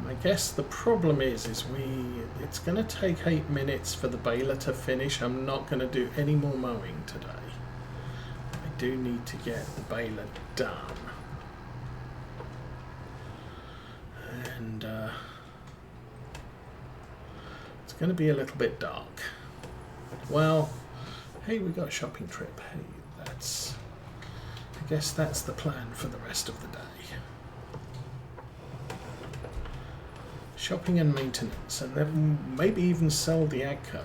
I guess the problem is it's going to take 8 minutes for the baler to finish. I'm not going to do any more mowing today. I do need to get the baler done. And it's going to be a little bit dark. Well, hey, we got a shopping trip. Hey, I guess that's the plan for the rest of the day. Shopping and maintenance, and then maybe even sell the AGCO.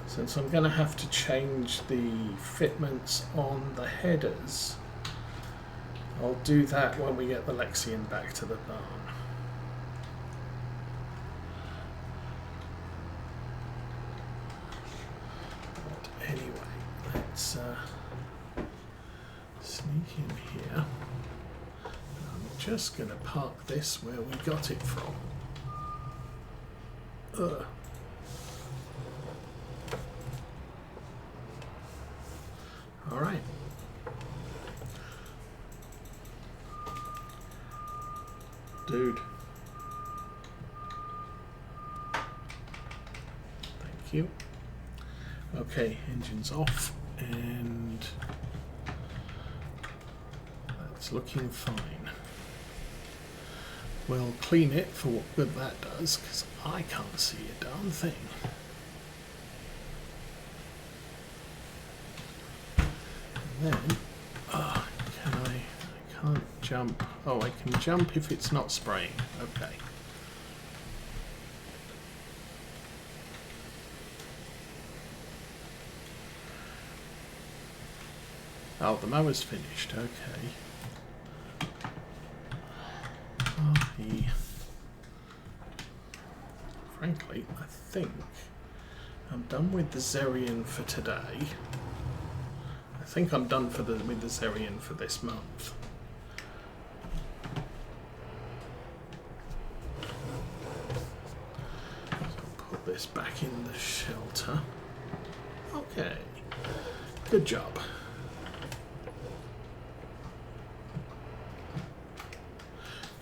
Since I'm going to have to change the fitments on the headers, I'll do that when we get the Lexian back to the barn. But anyway, let's sneak in here. I'm just going to park this where we got it from. All right. Dude. Thank you. Okay, engine's off, and that's looking fine. We'll clean it for what good that does, because I can't see a darn thing. And then, I can't jump. Oh, I can jump if it's not spraying. Okay. Oh, the mower's finished. Okay. Frankly, I think I'm done with the Zerian for today. I think I'm done with the Zerian for this month. So I'll put this back in the shelter. Okay. Good job.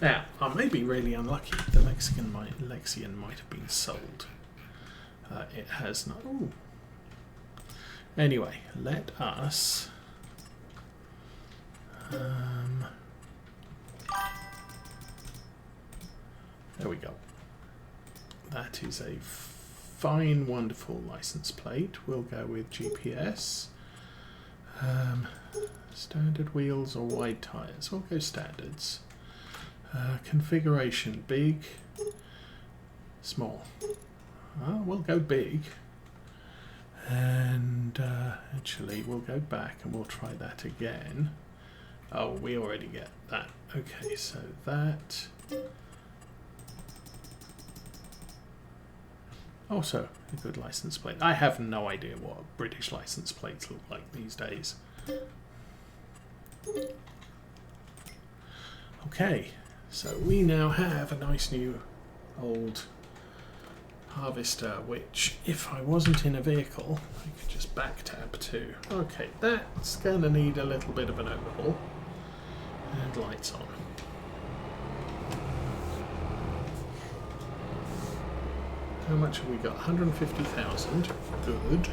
Now, I may be really unlucky. The Lexian might have been sold. It has not. Ooh. Anyway, let us. There we go. That is a fine, wonderful license plate. We'll go with GPS. Standard wheels or wide tyres? We'll go standards. Configuration, big, small. We'll go big. And actually, we'll go back and we'll try that again. Oh, we already get that. Okay, so that. Also, a good license plate. I have no idea what British license plates look like these days. Okay. So we now have a nice new old harvester, which if I wasn't in a vehicle, I could just back tab to. Okay, that's going to need a little bit of an overhaul. And lights on. How much have we got? 150,000. Good.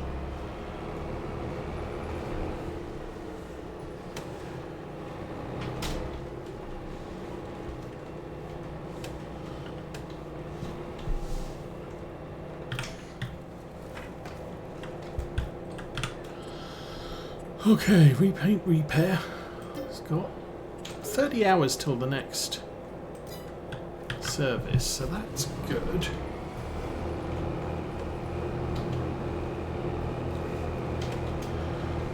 Okay, repaint, repair. It's got 30 hours till the next service, so that's good.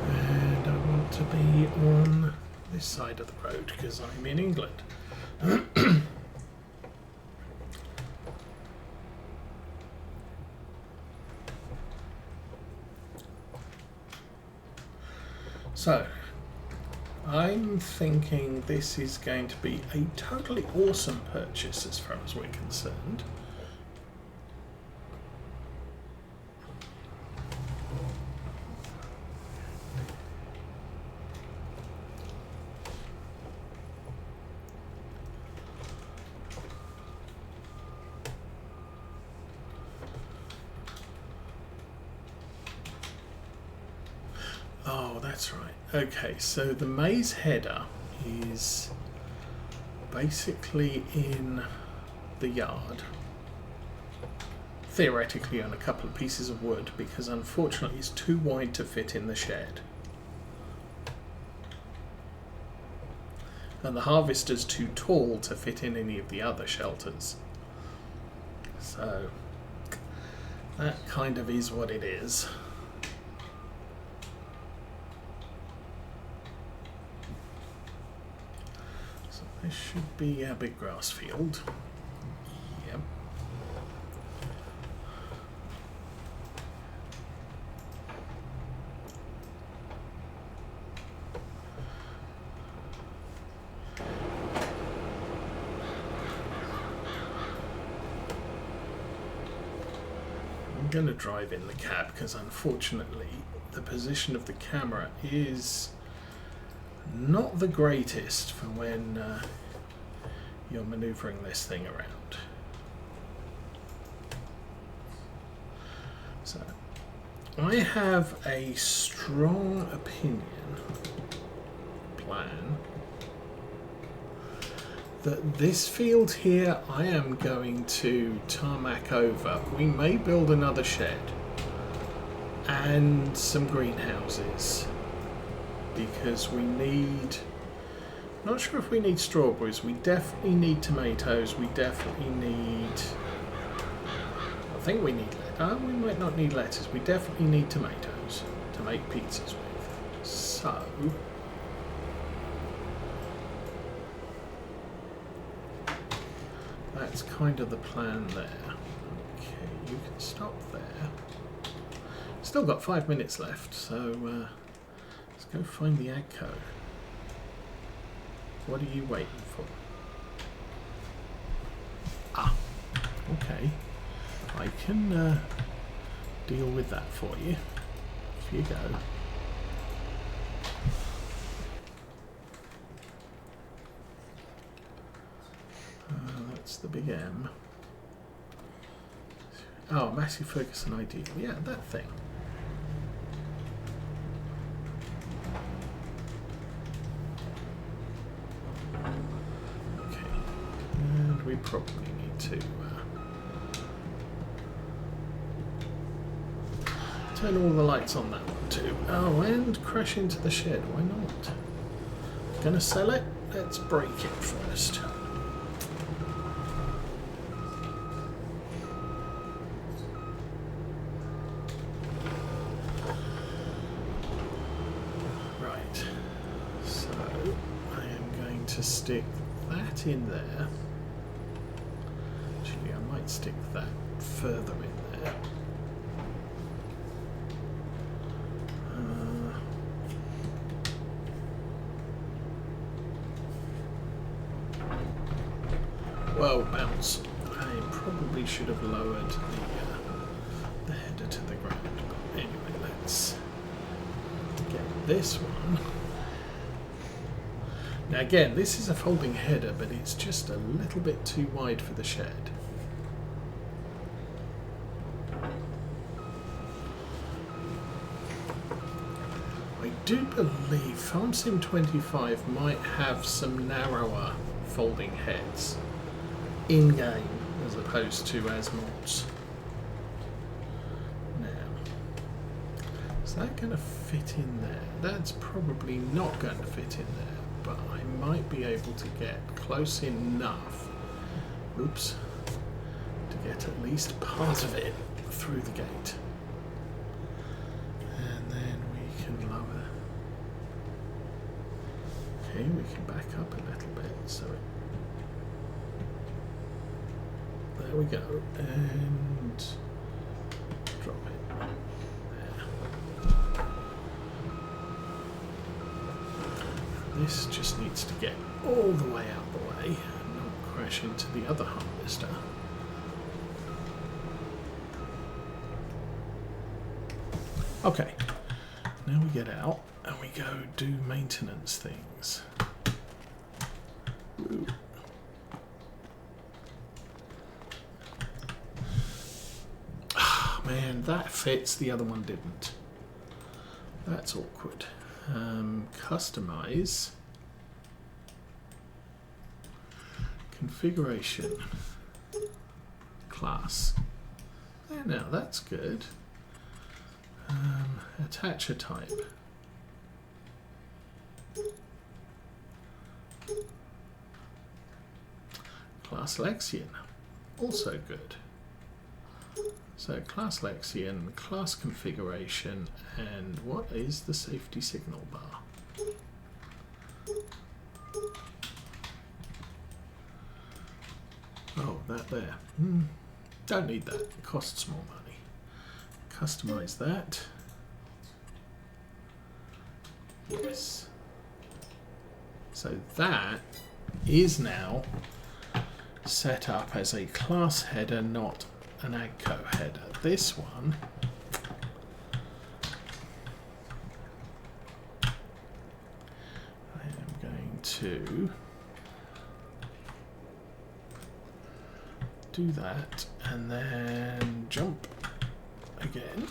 And I want to be on this side of the road because I'm in England. So, I'm thinking this is going to be a totally awesome purchase as far as we're concerned. Oh, that's right. Okay, so the maze header is basically in the yard. Theoretically on a couple of pieces of wood, because unfortunately it's too wide to fit in the shed. And the harvester's too tall to fit in any of the other shelters. So that kind of is what it is. So this should be our big grass field. Yep. I'm going to drive in the cab because unfortunately the position of the camera is not the greatest for when you're maneuvering this thing around. So I have a strong plan that this field here I am going to tarmac over. We may build another shed and some greenhouses because we need, not sure if we need strawberries, we definitely need tomatoes, we definitely need, I think we need, we might not need lettuce, we definitely need tomatoes to make pizzas with. So that's kind of the plan there. Okay, you can stop there. Still got 5 minutes left, so let's go find the ag code. What are you waiting for? Ah, okay. I can deal with that for you. Off you go. That's the big M. Oh, Massey Ferguson ideal. Yeah, that thing. Okay. And we probably need to turn all the lights on that one too. Oh, and crash into the shed. Why not? Gonna sell it? Let's break it first. Stick that in there. Actually, I might stick that further in there. Well, bounce. I probably should have lowered the header to the ground. But anyway, let's get this one. Now again, this is a folding header, but it's just a little bit too wide for the shed. I do believe FarmSim25 might have some narrower folding heads in-game as opposed to as mods. Now, is that going to fit in there? That's probably not going to fit in there. But I might be able to get close enough, oops, to get at least part of it through the gate. And then we can lower. Okay, we can back up a little bit, so there we go, and drop it. This just needs to get all the way out the way and not crash into the other harvester. Okay, now we get out and we go do maintenance things. Ooh. Ah, man, that fits, the other one didn't. That's awkward. Customize. Configuration. Class. There now, that's good. Attach a type. Class Lexian. Also good. So class Lexian, class configuration, and what is the safety signal bar? Oh, that there. Don't need that. It costs more money. Customize that. Yes. So that is now set up as a class header, not an AGCO header. This one I am going to do that and then jump again.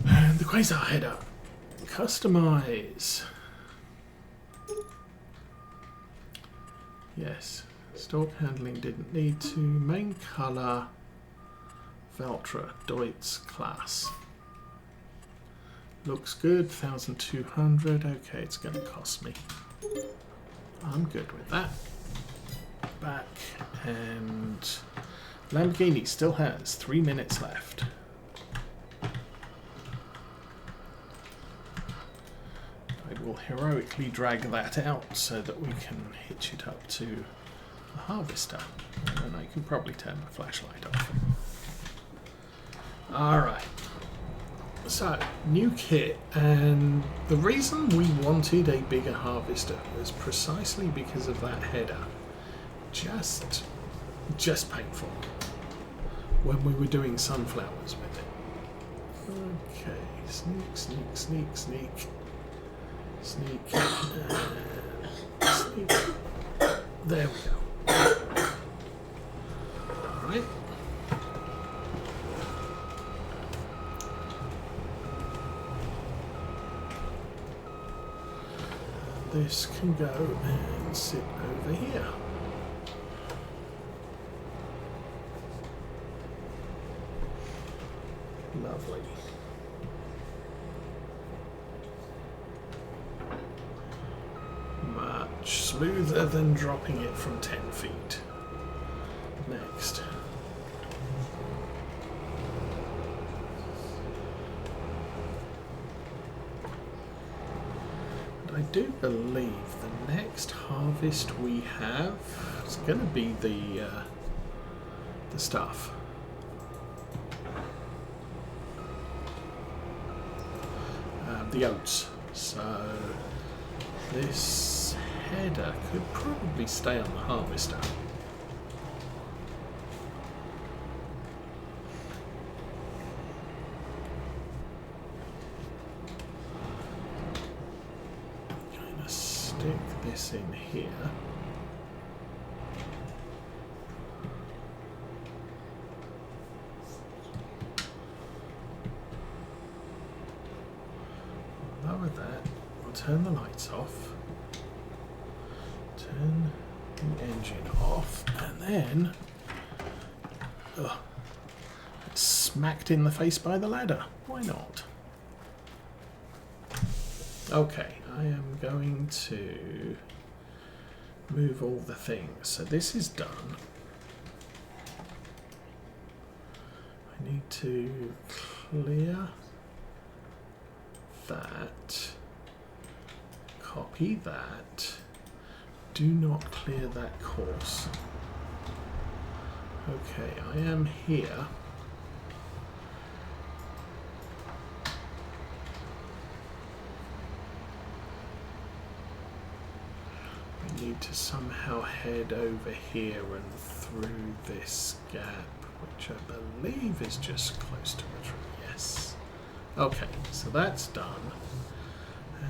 And the quasar header. Customize. Yes, stalk handling didn't need to. Main color, Valtra, Deutz class. Looks good, 1,200. Okay, it's going to cost me. I'm good with that. Back, and Lamborghini still has 3 minutes left. I will heroically drag that out so that we can hitch it up to the harvester. And I can probably turn my flashlight off. Alright. So, new kit, and the reason we wanted a bigger harvester was precisely because of that header. Just painful when we were doing sunflowers with it. Okay, sneak, sneak, sneak, sneak. Sneak, sneak. There we go. Alright. This can go and sit over here. Lovely. Much smoother than dropping it from 10 feet. Next. I do believe the next harvest we have is going to be the stuff. The oats. So this header could probably stay on the harvester. Stick this in here. Lower that. We'll turn the lights off. Turn the engine off, and then it's smacked in the face by the ladder. Why not? Okay. I am going to move all the things. So this is done. I need to clear that. Copy that. Do not clear that course. Okay, I am here. Need to somehow head over here and through this gap, which I believe is just close to a tree. Yes. Okay, so that's done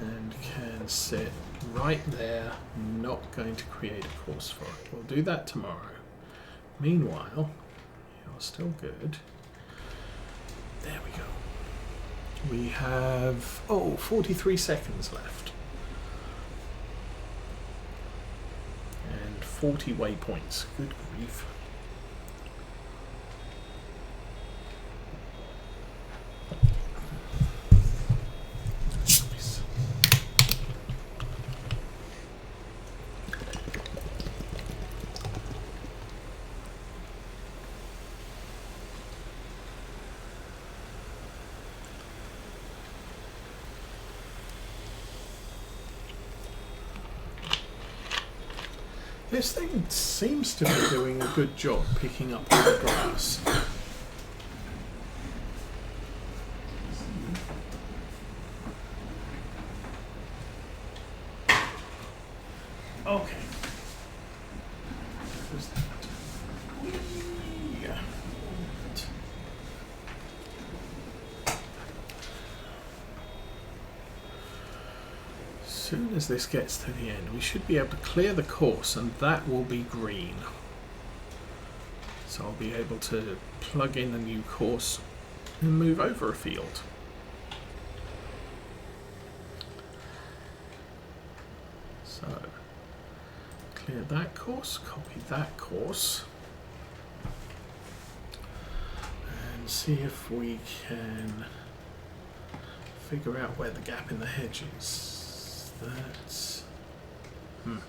and can sit right there. Not going to create a course for it. We'll do that tomorrow. Meanwhile, you're still good. There we go. We have 43 seconds left. And 40 waypoints. Good grief. Nice. This thing seems to be doing a good job picking up all the grass. Okay. Who's that? Yeah. As soon as this gets to the end, we should be able to clear the course, and that will be green. So I'll be able to plug in a new course and move over a field. So, clear that course, copy that course, and see if we can figure out where the gap in the hedge is. That's not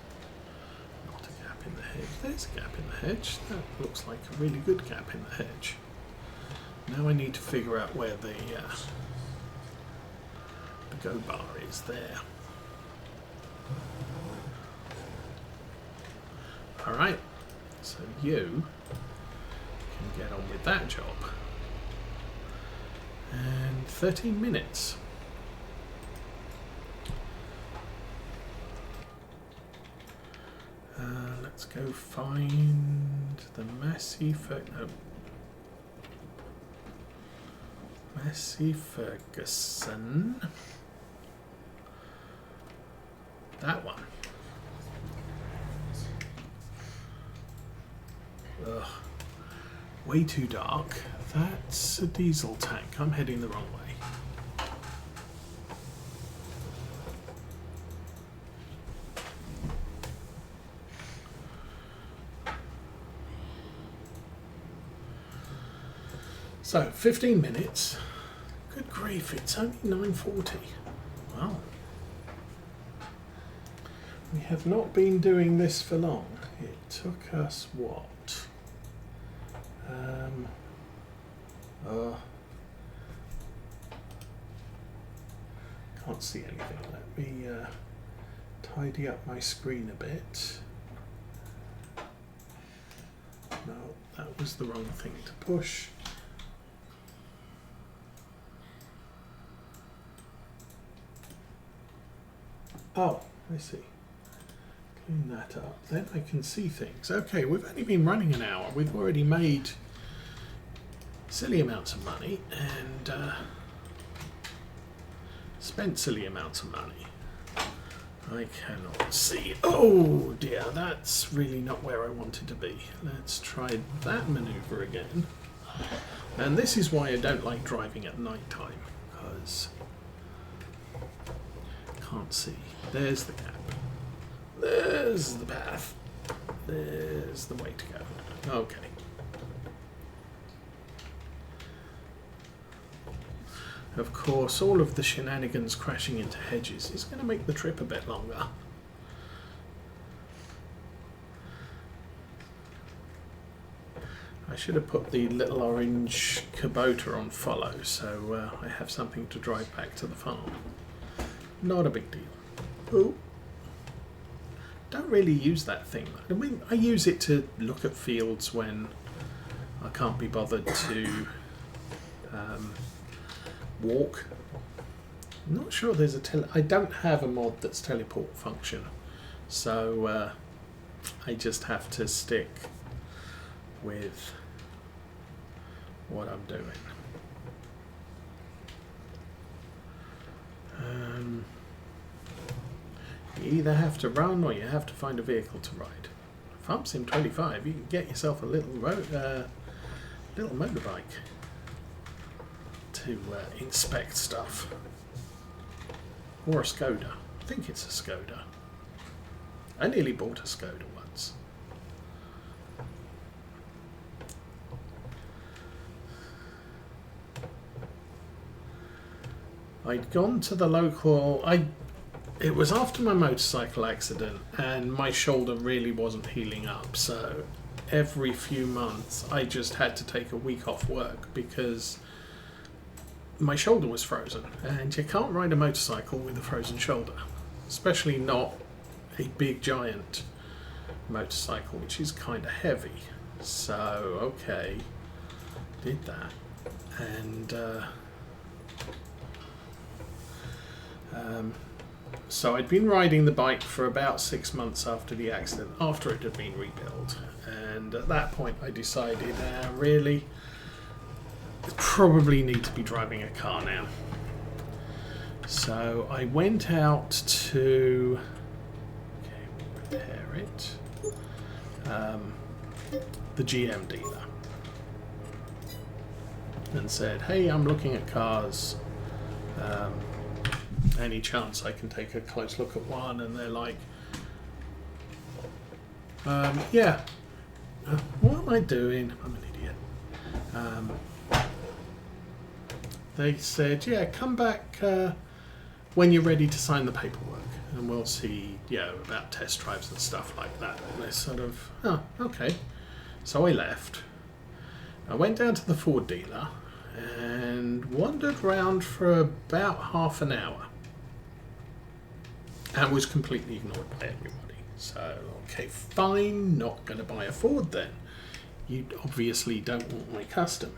a gap in the hedge. There's a gap in the hedge. That looks like a really good gap in the hedge. Now I need to figure out where the go bar is there. Alright, so you can get on with that job. And 13 minutes. Let's go find the Massey Ferguson. That one. Ugh. Way too dark. That's a diesel tank. I'm heading the wrong way. So, 15 minutes. Good grief, it's only 9:40. Wow. We have not been doing this for long. It took us what? Can't see anything. Let me tidy up my screen a bit. No, that was the wrong thing to push. Oh, I see. Clean that up. Then I can see things. Okay, we've only been running an hour. We've already made silly amounts of money and spent silly amounts of money. I cannot see. Oh dear, that's really not where I wanted to be. Let's try that maneuver again. And this is why I don't like driving at night time, because I can't see. There's the gap. There's the path. There's the way to go. Okay. Of course, all of the shenanigans crashing into hedges is going to make the trip a bit longer. I should have put the little orange Kubota on follow, so I have something to drive back to the farm. Not a big deal. Oh. Don't really use that thing. I mean, I use it to look at fields when I can't be bothered to walk. I'm not sure there's a I don't have a mod that's teleport function, so I just have to stick with what I'm doing. You either have to run or you have to find a vehicle to ride. Farm Sim 25, you can get yourself a little little motorbike. to inspect stuff. Or a Skoda. I think it's a Skoda. I nearly bought a Skoda once. I'd gone to the local... It was after my motorcycle accident and my shoulder really wasn't healing up, so every few months I just had to take a week off work because my shoulder was frozen, and you can't ride a motorcycle with a frozen shoulder, especially not a big giant motorcycle, which is kind of heavy. So okay, did that, and so I'd been riding the bike for about 6 months after the accident, after it had been rebuilt, and at that point I decided, really, I probably need to be driving a car now. So I went out to repair it, the GM dealer, and said, hey, I'm looking at cars. Any chance I can take a close look at one? And they're like, yeah. What am I doing? I'm an idiot. They said, yeah, come back when you're ready to sign the paperwork, and we'll see, about test drives and stuff like that. And I sort of, oh, okay. So I left. I went down to the Ford dealer and wandered around for about half an hour. And was completely ignored by everybody. So, okay, fine, not going to buy a Ford then. You obviously don't want my custom.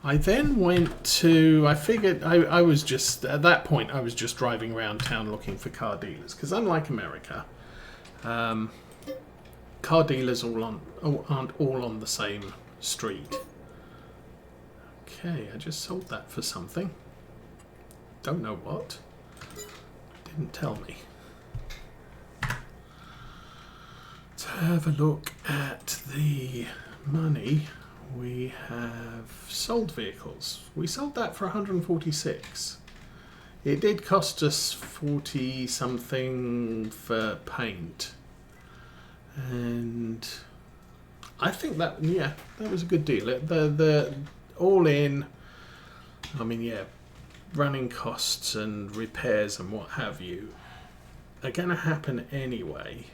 I then went to, I figured, I was just, at that point, I was just driving around town looking for car dealers. Because unlike America, car dealers aren't all on the same street. Okay, I just sold that for something. Don't know what. Didn't tell me. Let's have a look at the money. We have sold vehicles. We sold that for 146. It did cost us 40 something for paint. And I think that, that was a good deal. The all in, I mean, running costs and repairs and what have you are going to happen anyway.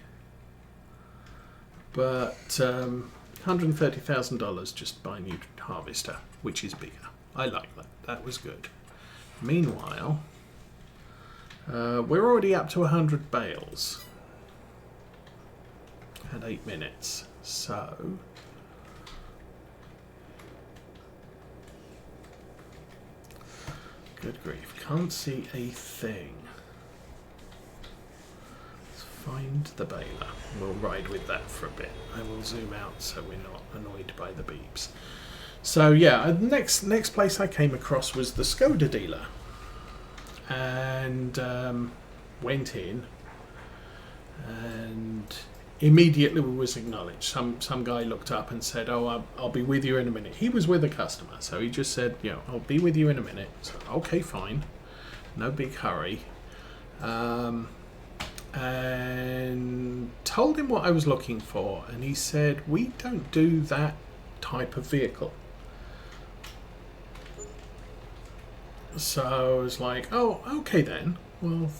But $130,000 just buy a new harvester, which is bigger. I like that. That was good. Meanwhile, we're already up to 100 bales at 8 minutes. So good grief, can't see a thing. Let's find the baler. We'll ride with that for a bit. I will zoom out so we're not annoyed by the beeps. So the next place I came across was the Skoda dealer. And went in, and immediately was acknowledged. Some guy looked up and said, oh, I'll be with you in a minute. He was with a customer, so he just said, I'll be with you in a minute. So, okay, fine. No big hurry. And told him what I was looking for, and he said, we don't do that type of vehicle. So I was like, oh, okay then. Well,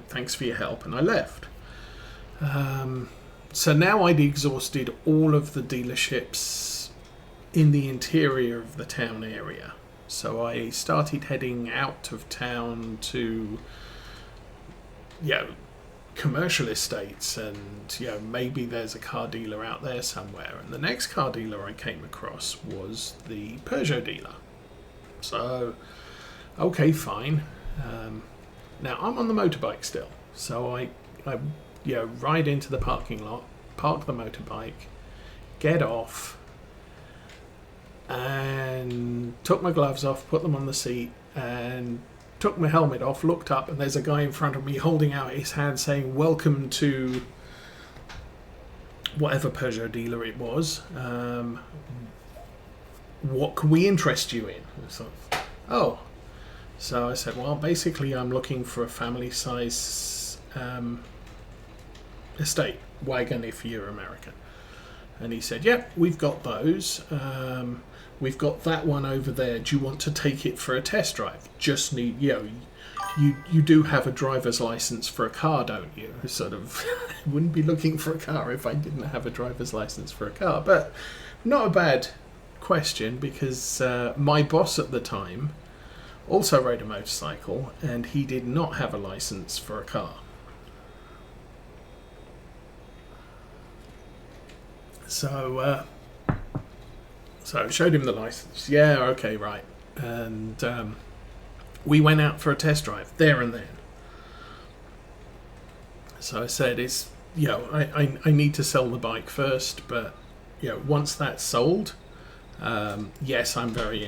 thanks for your help, and I left. So now I'd exhausted all of the dealerships in the interior of the town area. So I started heading out of town to, commercial estates, and maybe there's a car dealer out there somewhere. And the next car dealer I came across was the Peugeot dealer. So, okay, fine. Now I'm on the motorbike still, so I ride into the parking lot, park the motorbike, get off, and took my gloves off, put them on the seat, and took my helmet off, looked up, and there's a guy in front of me holding out his hand saying, welcome to whatever Peugeot dealer it was, what can we interest you in? So I said, well, basically I'm looking for a family size estate wagon if you're American. And he said, yep, we've got those. We've got that one over there. Do you want to take it for a test drive? Just need, you do have a driver's license for a car, don't you? Sort of, wouldn't be looking for a car if I didn't have a driver's license for a car. But not a bad question, because my boss at the time also rode a motorcycle, and he did not have a license for a car. So I showed him the license. Yeah, okay, right. And we went out for a test drive there and then. So I said, I need to sell the bike first, but once that's sold, yes, I'm very interested